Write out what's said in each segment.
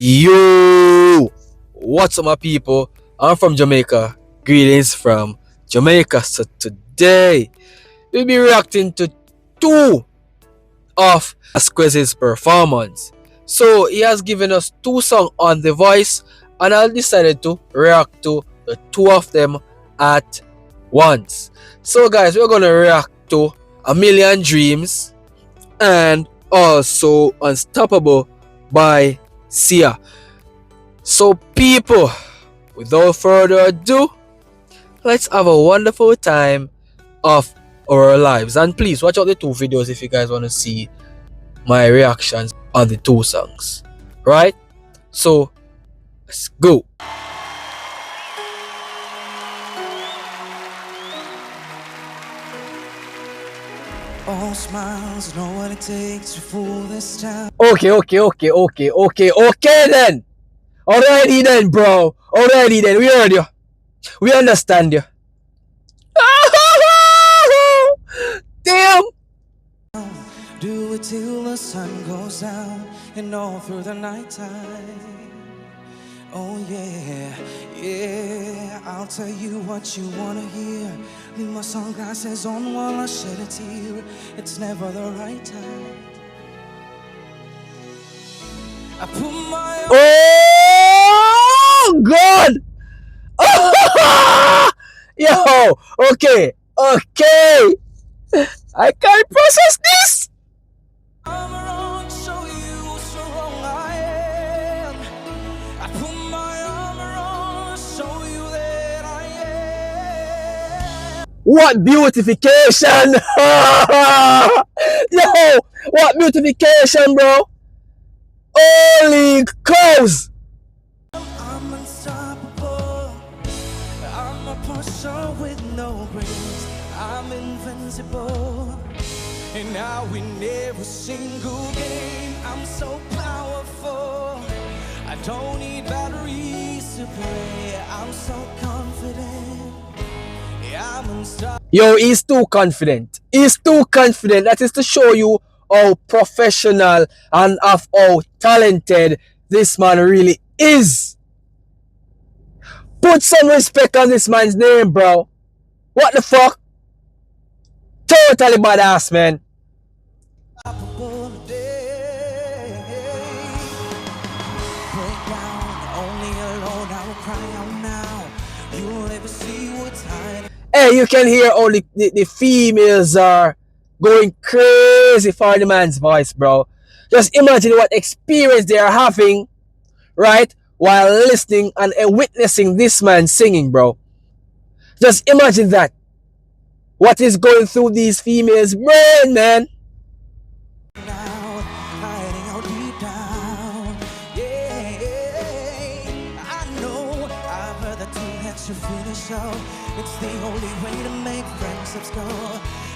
Yo, what's up, my people? I'm from Jamaica. Greetings from Jamaica. So today we'll be reacting to two of Vasquez's performance. So he has given us two songs on the voice, and I decided to react to the two of them at once. So guys, we're gonna react to A Million Dreams and also Unstoppable by Sia. So people, without further ado, let's have a wonderful time of our lives. And please watch out the two videos if you guys want to see my reactions on the two songs. Right? So let's go. All smiles know what it takes to fool this town. Okay then. Alrighty then, bro. Alrighty then. We heard you. We understand you. Damn. Do it till the sun goes down and all through the nighttime. Oh yeah, yeah, I'll tell you what you wanna hear. Leave my sunglasses on while I shed a tear. It's never the right time. I put my Oh God! Yo, okay. I can't process this. arm around, show you how strong I am. I put my arm around, show you that I am. What beautification! Yo, what beautification, bro! Holy cows! I'm unstoppable. I'm a pusher with no brakes. I'm invincible. And I win every single game. I'm so powerful. I don't need batteries to play. I'm so confident. Yeah, I'm unstoppable. Yo, he's too confident. He's too confident. That is to show you how professional and of how talented this man really is. Put some respect on this man's name, bro. What the fuck? Totally badass, man. Day. Break down, only alone I will cry out now. You'll never see what's hiding. Hey, you can hear how the females are going crazy for the man's voice, bro. Just imagine what experience they are having, right? While listening and witnessing this man singing, bro. Just imagine that. What is going through these females' brain, man? Hiding out deep down. Yeah, I know I've heard that two heads should finish out. It's the only way to make friendships go.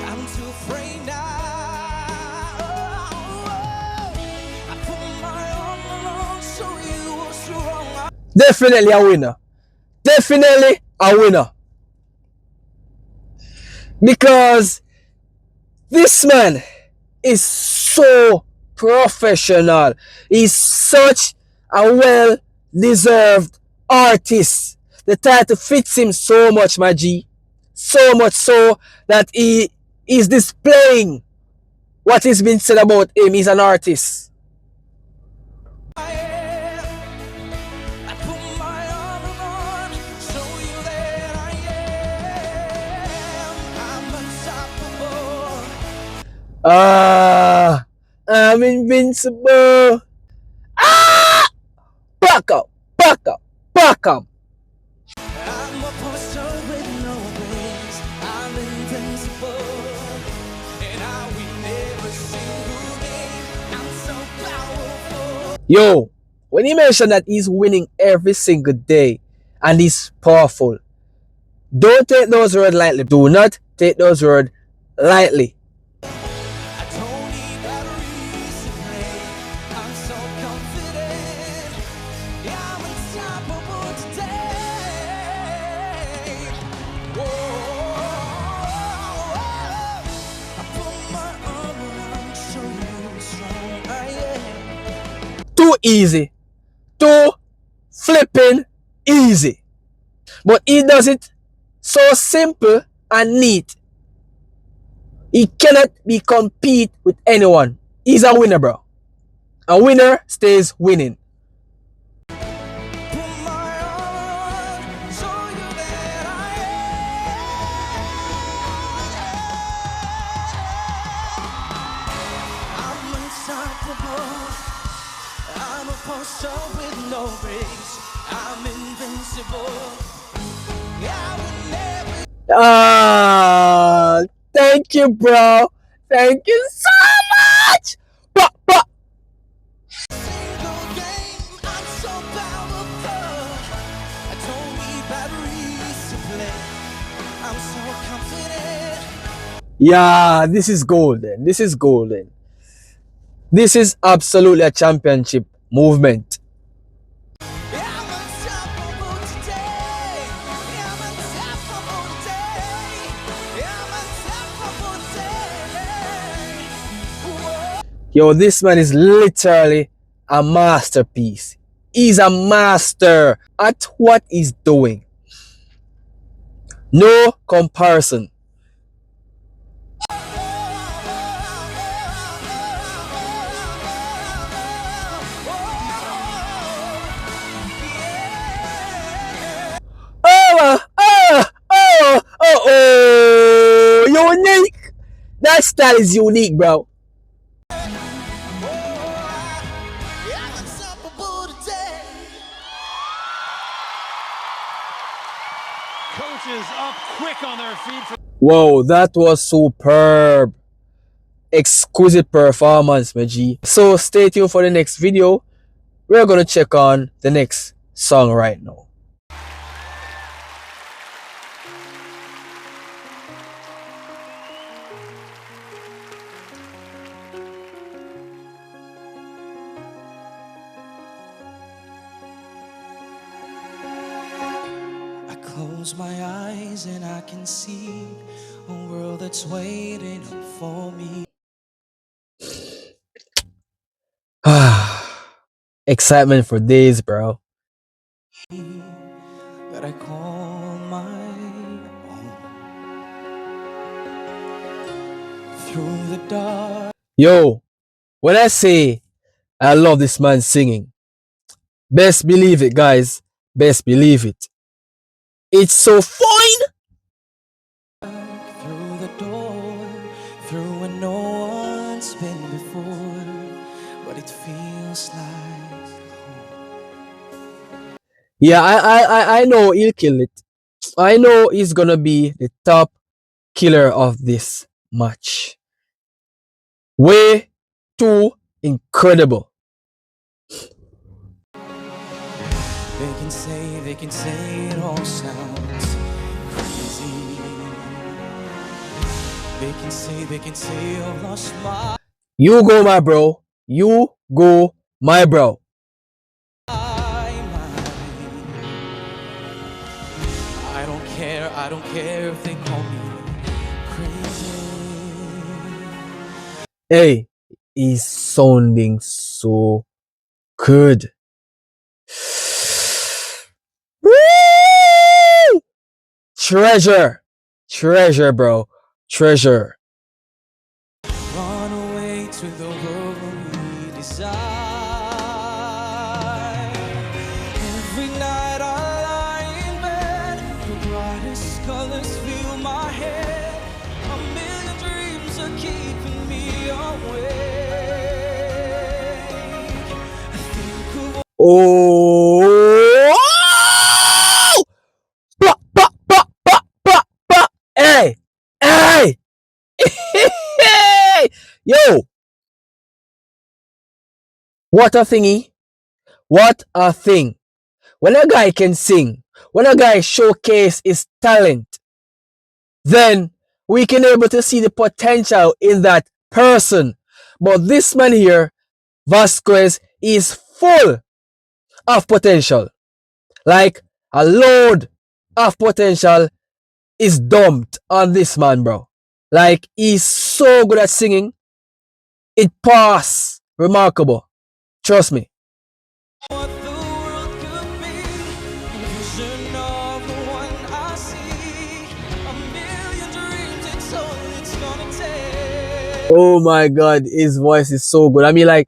I'm too afraid now. I put my arm around, show you what's wrong. Definitely a winner. Definitely a winner. Because this man is so professional. He's such a well-deserved artist. The title fits him so much, my G. So much so that he is displaying what has been said about him. He's an artist. I'm invincible. Back up, back up, back up. I'm a pusher with no brakes. I'm invincible, and I win every single game. I'm so powerful. Yo, when he mentioned that he's winning every single day and he's powerful, don't take those words lightly. Do not take those words lightly. I don't need batteries to play. I'm so confident. Yeah, I'm unstoppable today. Whoa, I put my arm around, show you how strong I am. Too easy. too flipping easy. But he does it so simple and neat. He cannot be compete with anyone. He's a winner, bro. A winner stays winning. I'm a poster with no brakes. I'm invincible. Thank you, bro. Thank you so much. But. I'm so powerful. I don't need batteries to play. I'm so confident. Yeah, this is golden. This is golden. This is absolutely a championship movement. Yo, this man is literally a masterpiece. He's a master at what he's doing. No comparison. Unique. That style is unique, bro. Coaches up quick on their feet. Whoa, that was superb. Exquisite performance, my G. So stay tuned for the next video. We're gonna check on the next song right now. I close my eyes and I can see a world that's waiting for me. Excitement for days, bro. That I call my own. Through the dark. Yo, when I say I love this man singing, best believe it, guys. Best believe it. It's so fine. Through the door, through where no one's been before, but it feels like home. Yeah, I know he'll kill it. I know he's gonna be the top killer of this match. Way too incredible. They can say it all sounds crazy. They can say I've lost my You go, my bro. You go, my bro. mind. I don't care if they call me crazy. Hey, he's sounding so good. Woo! Treasure. Treasure, bro. Treasure. Run away to the world we desire. Every night I lie in bed, your brightest colors fill my head. A million dreams are keeping me awake. I think of Oh! Hey! Hey! Yo! What a thingy. What a thing. When a guy can sing, when a guy showcase his talent, then we can able to see the potential in that person. But this man here, Vasquez, is full of potential. Like a load of potential is dumped on this man, bro. Like he's so good at singing. It pass remarkable. Trust me. what the Oh my god, his voice is so good. I mean, like,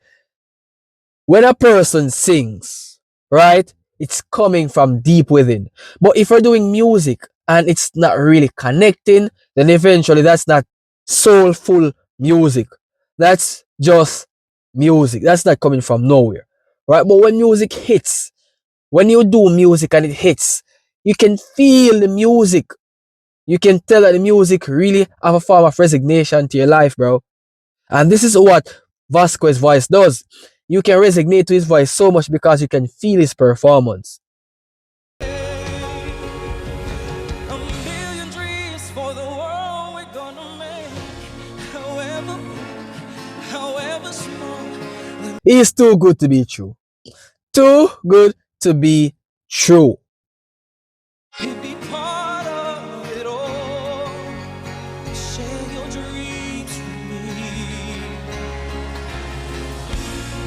when a person sings, right, it's coming from deep within. But if we're doing music and it's not really connecting, then eventually that's not soulful music. That's just music. That's not coming from nowhere, right? But when music hits, when you do music and it hits, you can feel the music. You can tell that the music really have a form of resignation to your life, bro. And this is what Vasquez voice does. You can resonate to his voice so much because you can feel his performance. A million dreams for the world we're gonna make. However big, however small. He's too good to be true. Too good to be true. Be part of it all. Share your dreams with me.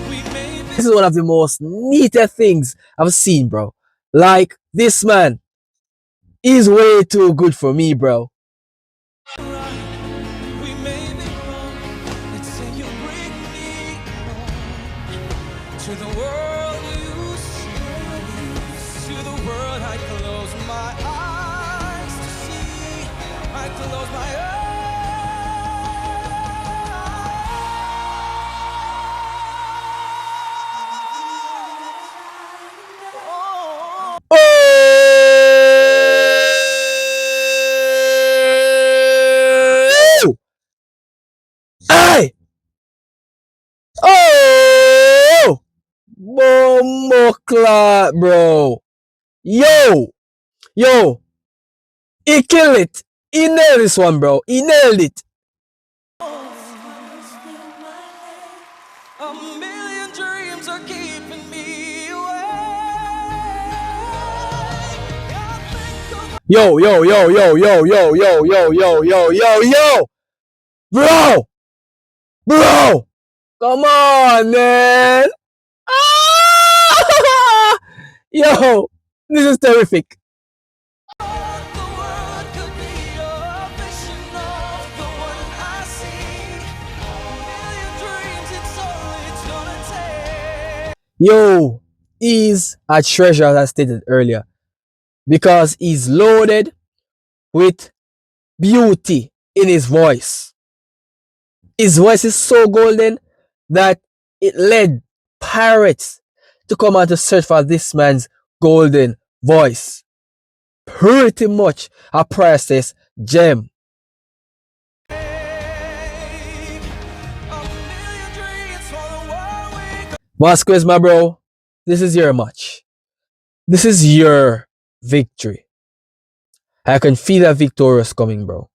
We may be This is one of the most neatest things I've seen, bro. Like, this man is way too good for me, bro. right, we may be wrong. Let's say you bring me to the world you see. To the world I close my eyes to see. I close my eyes. Oh! Hey! Oh! Bombo clot, bro. Yo! Yo! He killed it. He nailed this one, bro. He nailed it. A million dreams are keeping me awake. I think of Yo, yo, yo, yo, yo, yo, yo, yo, yo, yo, yo, yo! Bro! Bro! Come on, man! Ah! Yo! This is terrific. what the world could be a vision of the one I see. A million dreams, it's all it's gonna take. Yo! He's a treasure, as I stated earlier. Because he's loaded with beauty in his voice. His voice is so golden that it led pirates to come out to search for this man's golden voice. Pretty much a priceless gem. A million dreams for the world we Vasquez, my bro, this is your match. This is your victory. I can feel that victorious coming, bro.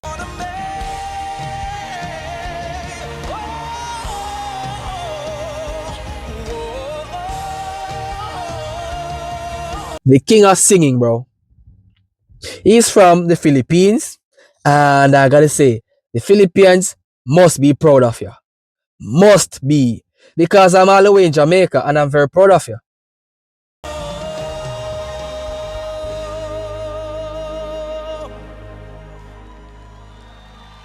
gonna make. The king of singing, bro. He's from the Philippines, and I gotta say, the Philippines must be proud of you. Must be. Because I'm all the way in Jamaica and I'm very proud of you.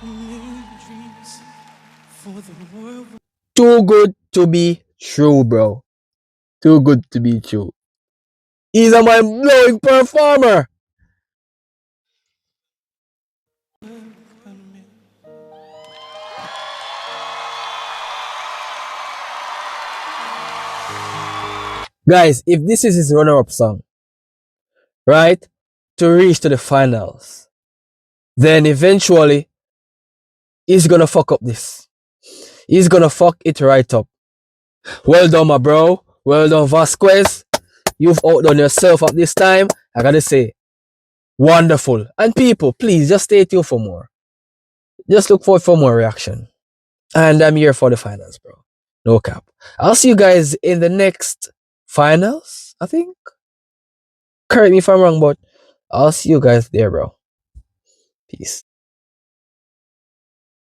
A million dreams for the world. Too good to be true, bro. Too good to be true. He's a mind blowing performer. Guys, if this is his runner up song, right, to reach to the finals, then eventually he's gonna fuck up this. He's gonna fuck it right up. Well done, my bro. Well done, Vasquez. You've outdone yourself at this time. I gotta say, wonderful. And people, please just stay tuned for more. Just look forward for more reaction. And I'm here for the finals, bro. No cap. I'll see you guys in the next finals, I think. Correct me if I'm wrong, but I'll see you guys there, bro. Peace.